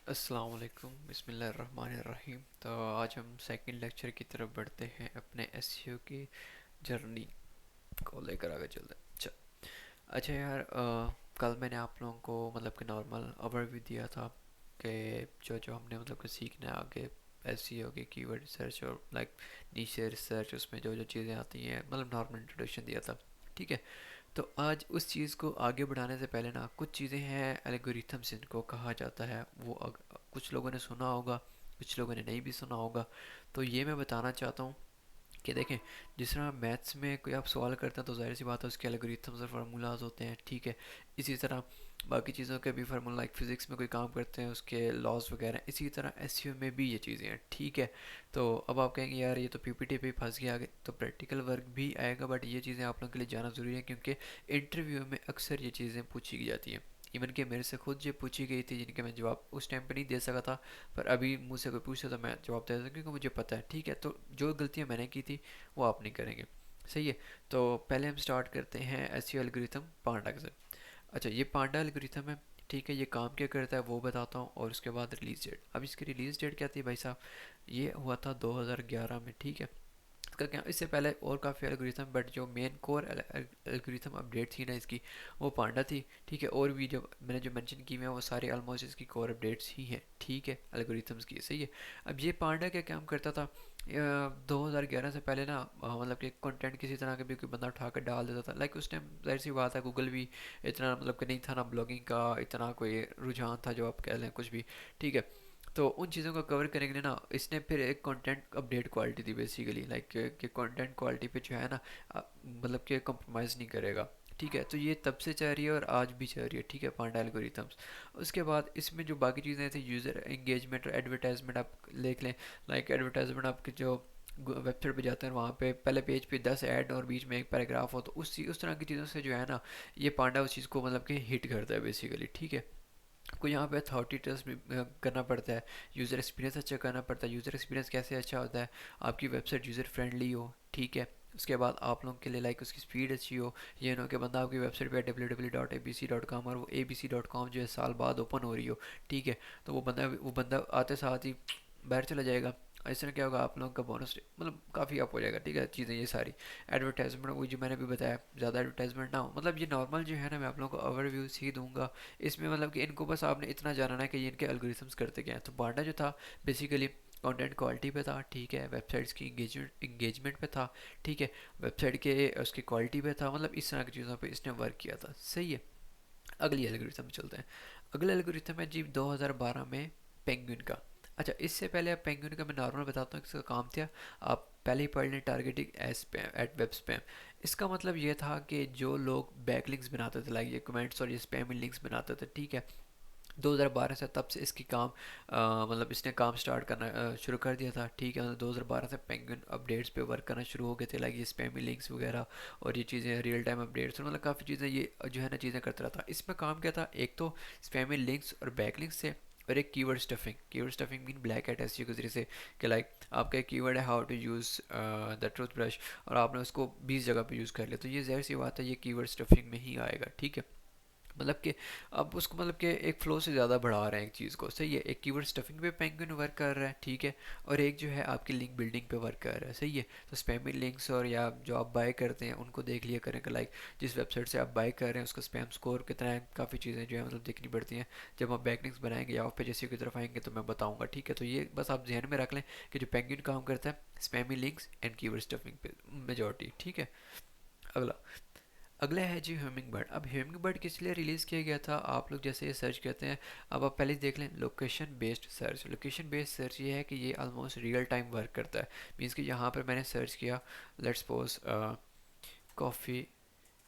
अस्सलाम वालेकुम बिस्मिल्लाहिर्रहमानिर्रहीम। तो आज हम सेकंड लेक्चर की तरफ बढ़ते हैं, अपने एसईओ की जर्नी को लेकर आगे चलते हैं। अच्छा यार, कल मैंने आप लोगों को मतलब कि नॉर्मल ओवरव्यू दिया था कि जो जो हमने मतलब कि सीखना है आगे एसईओ की कीवर्ड रिसर्च और लाइक नीचे रिसर्च, उसमें जो जो चीज़ें आती हैं, मतलब नॉर्मल इंट्रोडक्शन दिया था। ठीक है। तो आज उस चीज़ को आगे बढ़ाने से पहले ना कुछ चीज़ें हैं एल्गोरिथम्स जिनको कहा जाता है, वो कुछ लोगों ने सुना होगा, कुछ लोगों ने नहीं भी सुना होगा। तो ये मैं बताना चाहता हूँ कि देखें, जिस तरह मैथ्स में कोई आप सवाल करते हैं तो जाहिर सी बात है उसके एल्गोरिथम्स और फार्मूलाज होते हैं। ठीक है। इसी तरह बाकी चीज़ों के भी फार्मूला, लाइक फिज़िक्स में कोई काम करते हैं उसके लॉज वगैरह, इसी तरह एसईओ में भी ये चीज़ें हैं। ठीक है। तो अब आप कहेंगे यार ये तो पीपीटी पे फंस गया, आगे तो प्रैक्टिकल वर्क भी आएगा, बट ये चीज़ें आप लोगों के लिए जाना ज़रूरी है क्योंकि इंटरव्यू में अक्सर ये चीज़ें पूछी की जाती हैं। इवन कि मेरे से खुद ये पूछी गई थी जिनके मैं जवाब उस टाइम पे नहीं दे सका था, पर अभी मुझसे कोई पूछे तो मैं जवाब दे सकता क्योंकि मुझे पता है। ठीक है। तो जो गलतियाँ मैंने की थी वो आप नहीं करेंगे। सही है। तो पहले हम स्टार्ट करते हैं एसईओ एल्गोरिथम पांडा से। अच्छा, ये पांडा एल्गोरिथम है। ठीक है। ये काम क्या करता है वो बताता हूँ, और उसके बाद रिलीज डेट। अब इसकी रिलीज डेट क्या थी भाई साहब? ये हुआ था 2011 में। ठीक है। इसका क्या, इससे पहले और काफ़ी एल्गोरिथम, बट जो मेन कोर एल्गोरिथम अपडेट थी ना इसकी, वो पांडा थी। ठीक है। और भी जो मैंने जो मेंशन की हुए हैं वो सारे ऑलमोस्ट इसकी कोर अपडेट्स ही हैं। ठीक है, एल्गोरिथम्स की। सही है। अब ये पांडा क्या काम करता था? 2011 से पहले ना, मतलब कि कंटेंट किसी तरह का भी कोई बंदा उठा कर डाल देता था। लाइक उस टाइम जाहिर सी बात है गूगल भी इतना मतलब कि नहीं था ना, ब्लॉगिंग का इतना कोई रुझान था जो आप कह लें कुछ भी। ठीक है। तो उन चीज़ों को कवर करने के लिए ना इसने फिर एक कंटेंट अपडेट क्वालिटी दी बेसिकली, लाइक कि कंटेंट क्वालिटी पे जो है ना, मतलब कि कंप्रोमाइज़ नहीं करेगा। ठीक है। तो ये तब से चल रही है और आज भी चल रही है। ठीक है, पांडा एल्गोरिथम्स। उसके बाद इसमें जो बाकी चीज़ें थी, यूज़र एंगेजमेंट और एडवर्टाइजमेंट आप देख लें। लाइक एडवर्टाइजमेंट आपके जो वेबसाइट पे जाते हैं वहाँ पे पहले पेज पे 10 ऐड और बीच में एक पैराग्राफ हो, तो उस तरह की चीज़ों से जो है ना, ये पांडा उस चीज़ को मतलब कि हिट करता है बेसिकली। ठीक है। आपको यहाँ पे अथॉरिटी ट्रस्ट भी करना पड़ता है, यूज़र एक्सपीरियंस अच्छा करना पड़ता है। यूज़र एक्सपीरियंस कैसे अच्छा होता है? आपकी वेबसाइट यूज़र फ्रेंडली हो। ठीक है। उसके बाद आप लोगों के लिए लाइक उसकी स्पीड अच्छी हो। ये ना हो कि बंदा आपकी वेबसाइट पे www.abc.com और वो abc.com जो है साल बाद ओपन हो रही हो। ठीक है। तो वो बंदा आते साथ ही बाहर चला जाएगा। ऐसे में क्या होगा, आप लोगों का बोनस मतलब काफ़ी अप हो जाएगा। ठीक है। चीज़ें ये सारी एडवर्टाइजमेंट, वही जो मैंने भी बताया, ज़्यादा एडवर्टाइजमेंट ना हो। मतलब ये नॉर्मल जो है ना, मैं आप लोगों को ओवरव्यू ही दूंगा। इसमें मतलब कि इनको बस आपने इतना जानना है कि ये इनके एल्गोरिथम्स करते क्या हैं। तो बांडा जो था बेसिकली कंटेंट क्वालिटी पे था। ठीक है। वेबसाइट्स की इंगेजमेंट पे था। ठीक है। वेबसाइट के उसकी क्वालिटी पे था, मतलब इस तरह की चीज़ों पे इसने वर्क किया था। सही है। अगली एल्गोरिथम चलते हैं। अगला एल्गोरिथम है जी 2012 में पेंगुइन का। अच्छा, इससे पहले आप पेंगुइन का मैं नॉर्मल बताता हूँ इसका काम क्या। आप पहले ही पढ़ लें, targeting spam at web spam. इसका मतलब ये था कि जो लोग बैकलिंक्स बनाते थे, लाइक ये कमेंट्स और ये स्पैम लिंक्स बनाते थे। ठीक है। 2012 से तब से इसकी काम मतलब इसने काम स्टार्ट करना शुरू कर दिया था। ठीक है। मतलब 2012 से पेंगुइन अपडेट्स पे वर्क करना शुरू हो गए थे, लाइक ये स्पैमी लिंक्स वगैरह और ये चीज़ें रियल टाइम अपडेट्स, और मतलब काफ़ी चीज़ें ये जो है ना चीज़ें करता रहा था। इसमें काम क्या था, एक तो स्पैमी लिंक्स और बैक लिंक्स से, और एक keyword stuffing. Keyword stuffing mean black hat SEO के जरिए से, कि लाइक आपका एक कीवर्ड है how to use the toothbrush, और आपने उसको 20 जगह पे यूज़ कर लिया, तो ये ज़ाहिर सी बात है ये कीवर्ड स्टफिंग में ही आएगा। ठीक है। मतलब कि अब उसको मतलब कि एक फ्लो से ज़्यादा बढ़ा रहे हैं एक चीज़ को। सही है। एक कीवर्ड स्टफिंग पे पेंगुइन वर्क कर रहा है। ठीक है। और एक जो है आपकी लिंक बिल्डिंग पे वर्क कर रहा है। सही है। तो स्पैमी लिंक्स और या जो आप बाय करते हैं उनको देख लिया करें कि लाइक जिस वेबसाइट से आप बाय कर रहे हैं उसका स्पैम स्कोर कितना है, काफ़ी चीज़ें जो है मतलब देखनी पड़ती हैं। जब आप बैकलिंक्स बनाएंगे या आप पे जैसे की तरफ आएंगे तो मैं बताऊँगा। ठीक है। तो ये बस आप ध्यान में रख लें कि जो पेंगुइन काम करता है spammy links and keyword stuffing पे मेजोरिटी। ठीक है। अगला अगला है जी ह्यूमिंग बर्ड। अब ह्यूमिंग बर्ड किस लिए रिलीज़ किया गया था? आप लोग जैसे ये सर्च करते हैं, अब आप पहले देख लें location based search. Location based search ये है कि ये ऑलमोस्ट रियल टाइम वर्क करता है। मीन्स कि यहाँ पर मैंने सर्च किया, let's suppose coffee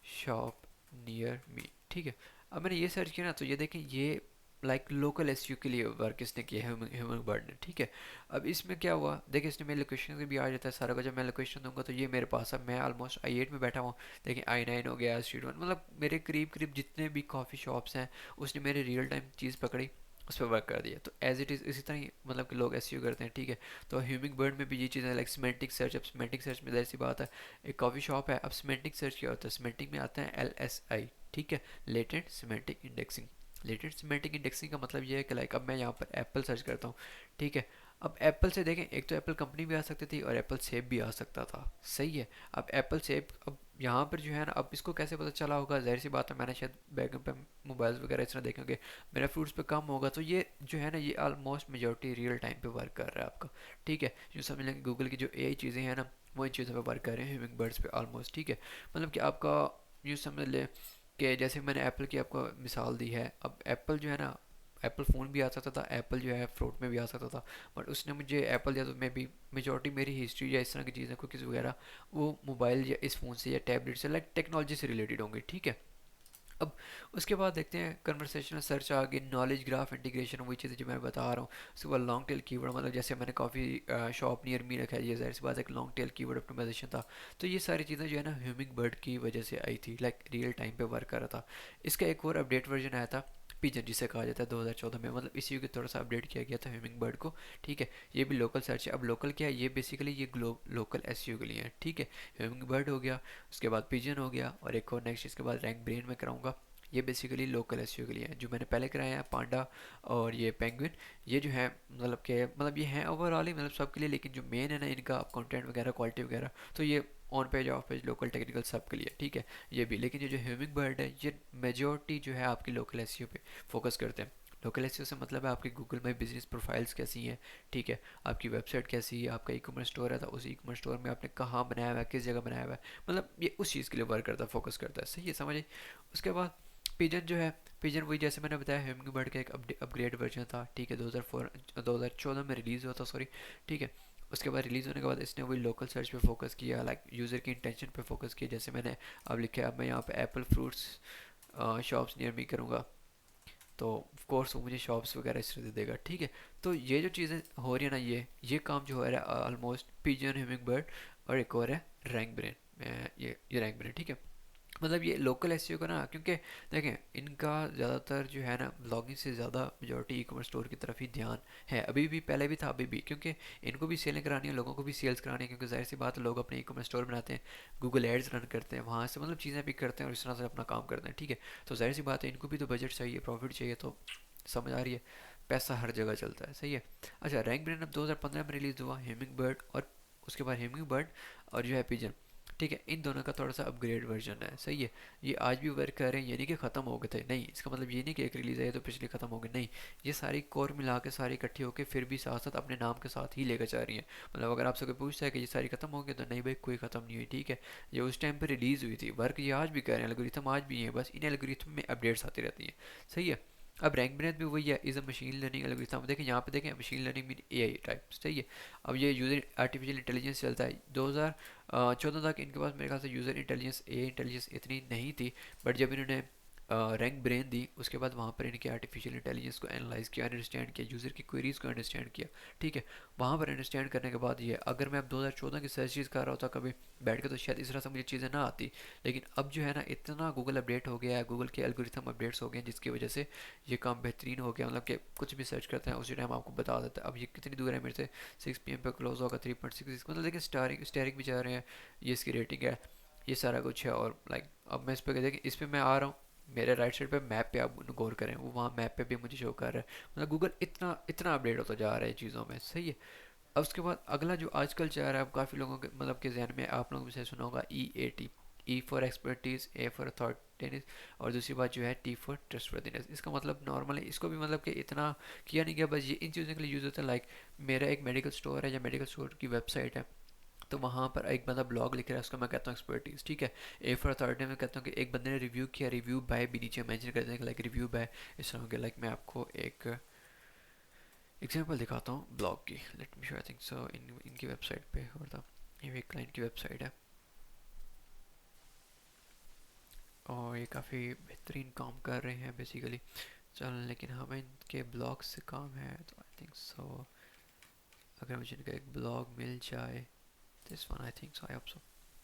shop near me. ठीक है। अब मैंने ये सर्च किया ना, तो ये देखें ये लाइक लोकल एसयू के लिए वर्क इसने किया है ह्यूमन बर्ड ने। ठीक है। अब इसमें क्या हुआ, देखिए इसने मेरे लोकेशन से भी आ जाता है सारा कुछ। जब मैं लोकेशन दूंगा तो ये मेरे पास, अब मैं ऑलमोस्ट आई 8 में बैठा हुआ। देखिए I9 हो गया, स्ट्रीट 1, मतलब मेरे करीब करीब जितने भी कॉफ़ी शॉप्स हैं उसने मेरे रियल टाइम चीज़ पकड़ी, उस पर वर्क कर दिया। तो एज इट इज़ इसी तरह ही मतलब कि लोग एसईओ करते हैं। ठीक है। तो ह्यूमिंग बर्ड में भी ये चीज़ें लाइक सिमेंटिक सर्च। अब सिमेंटिक सर्च में ऐसी बात है, एक कॉफ़ी शॉप है, अब सिमेंटिक सर्च क्या होता है, सिमेंटिक में आता है LSI। ठीक है। Latent semantic indexing. Latent semantic indexing का मतलब ये है कि लाइक अब मैं यहाँ पर एप्पल सर्च करता हूँ, ठीक है। अब एप्पल से देखें, एक तो एप्पल कंपनी भी आ सकती थी और एप्पल सेब भी आ सकता था, सही है। अब एप्पल सेब, अब यहाँ पर जो है ना, अब इसको कैसे पता चला होगा, जाहिर सी बात है मैंने शायद बैग पे मोबाइल्स वगैरह इस तरह देखे होंगे, मेरा फ्रूट्स पे कम होगा, तो ये जो है ना ये ऑलमोस्ट मेजोरिटी रियल टाइम पे वर्क कर रहा है आपका, ठीक है। जो समझ लें गूगल की जो एआई चीज़ें हैं ना, वो इन चीज़ों पे वर्क कर रहे हैं ह्यूमिंग बर्ड्स पे ऑलमोस्ट, ठीक है। मतलब कि आपका यूँ समझ ले कि जैसे मैंने एप्पल की आपको मिसाल दी है, अब एप्पल जो है ना, एप्पल फ़ोन भी आ सकता था, एप्पल जो है फ्रूट में भी आ सकता था, बट उसने मुझे एप्पल दिया तो मैं भी मेजॉरिटी मेरी हिस्ट्री या इस तरह की चीज़ें कुकीज़ वगैरह वो मोबाइल या इस फ़ोन से या टैबलेट से लाइक टेक्नोलॉजी से रिलेटेड होंगी, ठीक है। अब उसके बाद देखते हैं कन्वर्सेशनल सर्च आ गई, नॉलेज ग्राफ इंटीग्रेशन, वही चीज़ें जो मैं बता रहा हूँ। उसके बाद लॉन्ग टेल कीवर्ड, मतलब जैसे मैंने कॉफ़ी शॉप नियर मी रखा है, ये जाहिर सी बात एक लॉन्ग टेल कीवर्ड ऑप्टिमाइजेशन था। तो ये सारी चीज़ें जो है ना ह्यूमिंग बर्ड की वजह से आई थी, लाइक रियल टाइम पे वर्क कर रहा था। इसका एक और अपडेट वर्जन आया था पिजन, जिसे कहा जाता है 2014 में, मतलब इसी के थोड़ा सा अपडेट किया गया था ह्यूमिंग बर्ड को, ठीक है। ये भी लोकल सर्च है। अब लोकल क्या है, ये बेसिकली ये लोकल एसईओ के लिए है, ठीक है। ह्यूमिंग बर्ड हो गया, उसके बाद पिजन हो गया, और एक और नेक्स्ट इसके बाद रैंक ब्रेन में कराऊंगा। ये बेसिकली लोकल एसईओ के लिए है। जो मैंने पहले कराया है पांडा और ये पेंगुइन, ये जो है मतलब के मतलब ये हैं ओवरऑल ही मतलब सबके लिए, लेकिन जो मेन है ना इनका कंटेंट वगैरह क्वालिटी वगैरह, तो ये on page of page local technical सब के लिए, ठीक है। ये भी, लेकिन ये जो ह्यूमिंग बर्ड है ये मेजोरिटी जो है आपकी लोकल एसईओ पे फोकस करते हैं। लोकल एसईओ से मतलब है आपकी गूगल में बिजनेस प्रोफाइल्स कैसी हैं, ठीक है। आपकी वेबसाइट कैसी है, आपका ई कॉमर्स स्टोर है तो उस ई कॉमर्स स्टोर में आपने कहाँ बनाया हुआ है, किस जगह बनाया हुआ है, मतलब ये उस चीज़ के लिए वर्क करता है, फोकस करता है, सही है, समझे। उसके बाद पिजन जो है, पिजन वही जैसे मैंने बताया ह्यूमिंग बर्ड का एक अपग्रेड वर्जन था, ठीक है। 2014 में रिलीज़ हुआ था, सॉरी, ठीक है। उसके बाद रिलीज़ होने के बाद इसने वही लोकल सर्च पे फोकस किया, लाइक यूज़र की इंटेंशन पे फोकस किया, जैसे मैंने अब लिखा है। अब मैं यहाँ पे Apple fruits shops near me करूँगा, तो ऑफ कोर्स वो मुझे शॉप्स वगैरह इस तरह से देगा, ठीक है। तो ये जो चीज़ें हो रही है ना, ये काम जो हो रहा है ऑलमोस्ट पिजन, ह्यूमिंग बर्ड, और एक और है रैंक ब्रेन, ये रैंक ब्रेन, ठीक है। मतलब ये लोकल एसईओ का ना, क्योंकि देखें इनका ज़्यादातर जो है ना ब्लॉगिंग से ज़्यादा मेजोरिटी ई कॉमर्स स्टोर की तरफ ही ध्यान है, अभी भी, पहले भी था, अभी भी, क्योंकि इनको भी सेलिंग करानी है, लोगों को भी सेल्स करानी है, क्योंकि जाहिर सी बात है लोग अपने ई कॉमर्स स्टोर बनाते हैं, गूगल एड्स रन करते हैं, वहाँ से मतलब चीज़ें भी करते हैं और इस तरह से अपना काम करते हैं, ठीक है। तो जाहिर सी बात है इनको भी तो बजट चाहिए, प्रॉफिट चाहिए, तो समझ आ रही है, पैसा हर जगह चलता है, सही है। अच्छा, रैंक ब्रेन अब 2015 में रिलीज़ हुआ, ह्यूमिंग बर्ड और उसके बाद ह्यूमिंग बर्ड और जो है पिजन, ठीक है। इन दोनों का थोड़ा सा अपग्रेड वर्जन है, सही है। ये आज भी वर्क कर रहे हैं, ये नहीं कि ख़त्म हो गए थे, नहीं, इसका मतलब ये नहीं कि एक रिलीज़ है तो पिछली ख़त्म हो गई, नहीं। ये सारी कोर मिला के सारी इकट्ठी होकर फिर भी साथ साथ अपने नाम के साथ ही लेकर जा रही हैं। मतलब अगर आपसे कोई पूछता है कि ये सारी ख़त्म हो गई, तो नहीं भाई, कोई ख़त्म नहीं हुई, ठीक है। ये उस टाइम पर रिलीज़ हुई थी, वर्क ये आज भी कर रहे हैं, एल्गोरिथम आज भी है, बस इन एल्गोरिथम में अपडेट्स आती रहती हैं, सही है। अब रैंक ब्रेथ भी वही है, is a machine learning algorithm, देखें यहाँ पे, देखें machine learning mean AI type, सही है। अब ये यूज़र आर्टिफिशियल इंटेलिजेंस चलता है 2014 तक, इनके पास मेरे ख्याल से यूज़र इंटेलिजेंस, ए इंटेलिजेंस इतनी नहीं थी, बट जब इन्होंने रैंक ब्रेन दी, उसके बाद वहाँ पर इनके आर्टिफिशियल इंटेलिजेंस को एनालाइज किया, अंडरस्टैंड किया, यूज़र की क्वेरीज को अंडरस्टैंड किया, ठीक है। वहाँ पर अंडरस्टैंड करने के बाद ये, अगर मैं अब 2014 की सर्च चीज़ कर रहा होता कभी बैठ के, तो शायद इस तरह से मुझे चीज़ें ना आती। लेकिन अब जो है ना इतना गूगल अपडेट हो गया है, गूगल के एल्गोरिथम अपडेट्स हो गए हैं, जिसकी वजह से ये काम बेहतरीन हो गया, मतलब कि कुछ भी सर्च करते हैं उसी टाइम आपको बता देता है। अब ये कितनी दूर है मेरे से, 6 PM पे क्लोज होगा, 3.66, मतलब देखिए स्टारिंग स्टेरिक भी जा रहे हैं, ये इसकी रेटिंग है, ये सारा कुछ है। और लाइक अब मैं इस पर देखें, इस पर मैं आ रहा हूँ, मेरे राइट साइड पे मैप पे आप गौर करें, वो वहाँ मैप पे भी मुझे शो कर रहा है, मतलब गूगल इतना इतना अपडेट होता जा रहा है चीज़ों में, सही है। अब उसके बाद अगला जो आजकल चल रहा है, अब काफ़ी लोगों के मतलब के जहन में, आप लोगों में से सुना होगा EAT, E for expertise, A for authoritativeness, और दूसरी बात जो है टी फॉर ट्रस्टवर्दीनेस। इसका मतलब नॉर्मली इसको भी मतलब कि इतना किया नहीं गया, बस ये इन चीज़ों के लिए यूज़ होता है। लाइक मेरा एक मेडिकल स्टोर है या मेडिकल स्टोर की वेबसाइट है, तो वहाँ पर एक बंदा ब्लॉग लिख रहा है, उसको मैं कहता हूँ एक्सपर्टीज़, ठीक है। ए फॉर अथॉरिटी में कहता हूँ कि एक बंदे ने रिव्यू किया, रिव्यू बाय भी नीचे मेंशन कर देंगे, लाइक रिव्यू बाय इस तरह के। लाइक मैं आपको एक एग्जांपल दिखाता हूँ ब्लॉग की, let me show, I think so इनकी वेबसाइट पे और था, ये भी एक क्लाइंट की वेबसाइट है, और ये काफ़ी बेहतरीन काम कर रहे हैं बेसिकली। चल, लेकिन हमें इनके ब्लॉग से काम है, तो आई थिंक सो अगर मुझे इनका एक ब्लॉग मिल जाए, this one, I think so, I hope so.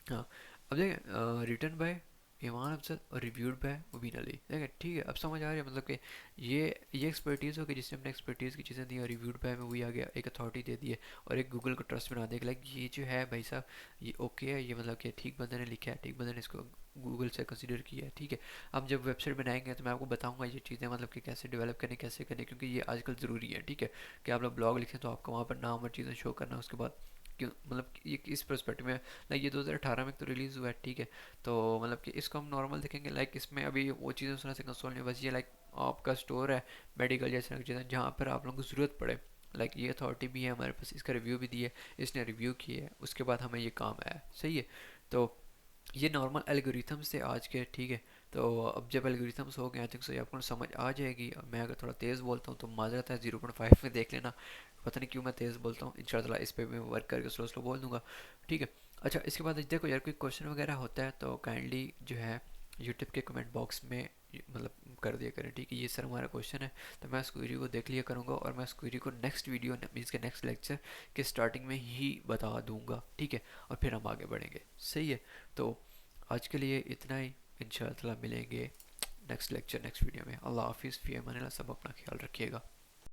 हाँ, अब देखें रिटर्न बाय ईमान अफजल और रिव्यूड बाय मुबीन अली, देखें, ठीक है। अब समझ आ रही है मतलब कि ये एक्सपर्टीज़ हो गई, जिसने अपने एक्सपर्टीज़ की चीज़ें दी, और रिव्यूड बाय में वही आ गया, एक अथॉरिटी दे दी है, और एक गूगल को ट्रस्ट बना दिया, लाइक ये जो है भाई साहब, ये ओके है, ये मतलब कि ठीक बंदे ने लिखा है, ठीक बंदे ने इसको गूगल से कंसिडर किया है, ठीक है। अब जब वेबसाइट बनाएंगे तो मैं आपको बताऊंगा ये चीज़ें, मतलब कि कैसे डेवलप करनी, कैसे करनी, क्योंकि ये आजकल ज़रूरी है, ठीक है। कि आप लोग ब्लॉग लिखें तो आपको वहाँ पर नाम और चीज़ें शो करना, उसके बाद क्यों, मतलब कि ये इस पर्सपेक्टिव में, लाइक ये 2018 में तो रिलीज़ हुआ है, ठीक है। तो मतलब कि इसको हम नॉर्मल देखेंगे, लाइक इसमें अभी वो चीज़ें उसमें से कंसोल नहीं, बस ये लाइक आपका स्टोर है मेडिकल जैसे चीज़ें जहाँ पर आप लोगों को ज़रूरत पड़े। लाइक ये अथॉरिटी भी है हमारे पास, इसका रिव्यू भी दिया है, इसने रिव्यू किया है, उसके बाद हमें ये काम आया, सही है। तो ये नॉर्मल एल्गोरिथम्स थे आज के, ठीक है। तो अब जब एल्गोरिथम्स हो गए, आई थिंक सो ये आपको समझ आ जाएगी। अब मैं अगर थोड़ा तेज़ बोलता हूँ तो माजरत है, 0.5 में देख लेना, पता नहीं क्यों मैं तेज़ बोलता हूँ। इंशाल्लाह इस पे मैं वर्क करके स्लो स्लो बोल दूंगा, ठीक है। अच्छा, इसके बाद देखो यार, कोई क्वेश्चन वगैरह होता है तो काइंडली जो है यूट्यूब के कमेंट बॉक्स में मतलब कर दिया करें, ठीक है। ये सर हमारा क्वेश्चन है, तो मैं उस क्वेरी को देख लिया करूँगा और मैं उस क्वेरी को नेक्स्ट वीडियो मीन्स के नेक्स्ट लेक्चर के स्टार्टिंग में ही बता दूंगा, ठीक है। और फिर हम आगे बढ़ेंगे, सही है। तो आज के लिए इतना ही, इंशाल्लाह मिलेंगे नेक्स्ट लेक्चर नेक्स्ट वीडियो में। अल्लाह हाफिज़, फ़ी अमान अल्लाह, सब अपना ख्याल रखिएगा।